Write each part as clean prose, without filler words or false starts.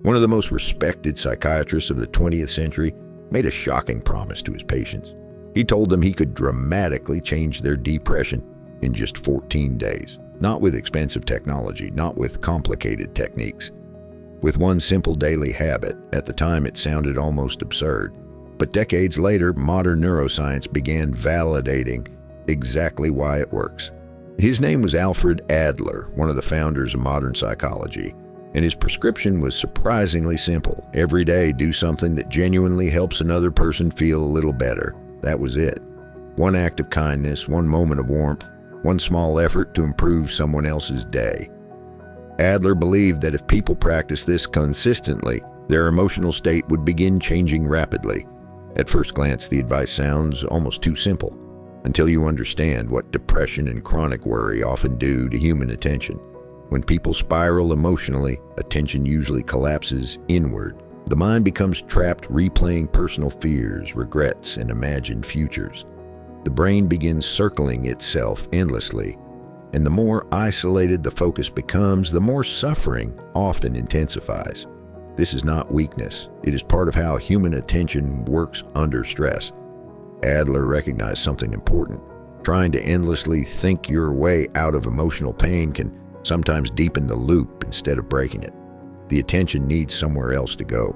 One of the most respected psychiatrists of the 20th century made a shocking promise to his patients. He told them he could dramatically change their depression in just 14 days. Not with expensive technology, not with complicated techniques. With one simple daily habit. At the time it sounded almost absurd. But decades later, modern neuroscience began validating exactly why it works. His name was Alfred Adler, one of the founders of modern psychology, and his prescription was surprisingly simple. Every day, do something that genuinely helps another person feel a little better. That was it. One act of kindness, one moment of warmth, one small effort to improve someone else's day. Adler believed that if people practiced this consistently, their emotional state would begin changing rapidly. At first glance, the advice sounds almost too simple, until you understand what depression and chronic worry often do to human attention. When people spiral emotionally, attention usually collapses inward. The mind becomes trapped replaying personal fears, regrets, and imagined futures. The brain begins circling itself endlessly, and the more isolated the focus becomes, the more suffering often intensifies. This is not weakness. It is part of how human attention works under stress. Adler recognized something important. Trying to endlessly think your way out of emotional pain can sometimes deepen the loop instead of breaking it. The attention needs somewhere else to go.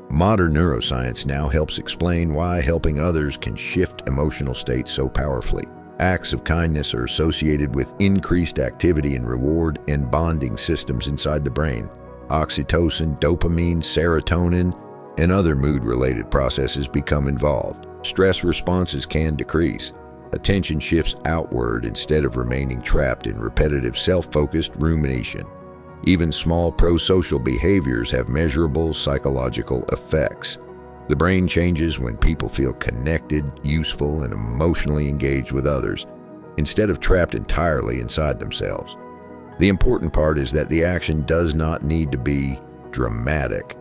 Modern neuroscience now helps explain why helping others can shift emotional states so powerfully. Acts of kindness are associated with increased activity in reward and bonding systems inside the brain. Oxytocin, dopamine, serotonin, and other mood-related processes become involved. Stress responses can decrease. Attention shifts outward instead of remaining trapped in repetitive self-focused rumination. Even small prosocial behaviors have measurable psychological effects. The brain changes when people feel connected, useful, and emotionally engaged with others, instead of trapped entirely inside themselves. The important part is that the action does not need to be dramatic.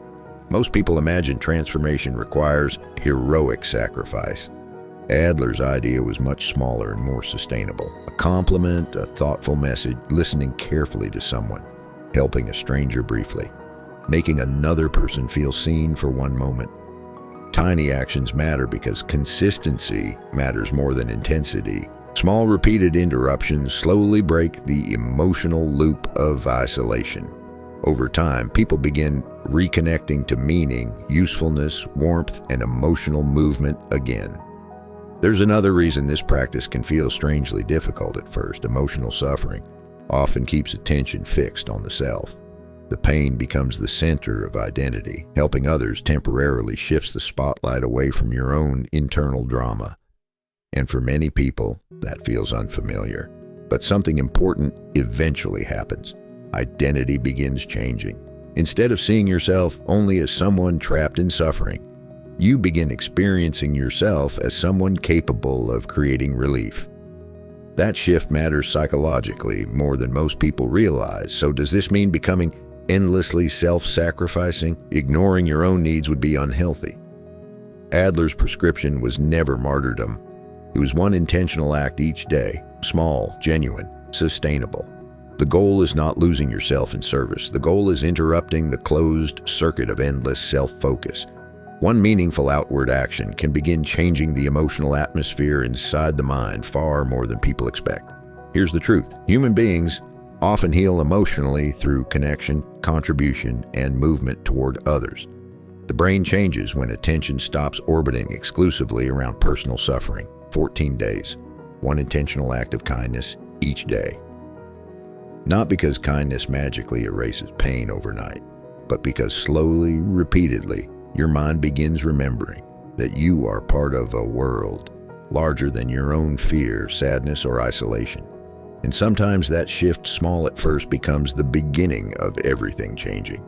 Most people imagine transformation requires heroic sacrifice. Adler's idea was much smaller and more sustainable. A compliment, a thoughtful message, listening carefully to someone, helping a stranger briefly, making another person feel seen for one moment. Tiny actions matter because consistency matters more than intensity. Small repeated interruptions slowly break the emotional loop of isolation. Over time, people begin reconnecting to meaning, usefulness, warmth, and emotional movement again. There's another reason this practice can feel strangely difficult at first. Emotional suffering often keeps attention fixed on the self. The pain becomes the center of identity. Helping others temporarily shifts the spotlight away from your own internal drama. And for many people, that feels unfamiliar. But something important eventually happens. Identity begins changing. Instead of seeing yourself only as someone trapped in suffering, you begin experiencing yourself as someone capable of creating relief. That shift matters psychologically more than most people realize. So does this mean becoming endlessly self-sacrificing? Ignoring your own needs would be unhealthy. Adler's prescription was never martyrdom. It was one intentional act each day, small, genuine, sustainable. The goal is not losing yourself in service. The goal is interrupting the closed circuit of endless self-focus. One meaningful outward action can begin changing the emotional atmosphere inside the mind far more than people expect. Here's the truth. Human beings often heal emotionally through connection, contribution, and movement toward others. The brain changes when attention stops orbiting exclusively around personal suffering. 14 days, one intentional act of kindness each day. Not because kindness magically erases pain overnight, but because slowly, repeatedly, your mind begins remembering that you are part of a world larger than your own fear, sadness, or isolation. And sometimes that shift, small at first, becomes the beginning of everything changing.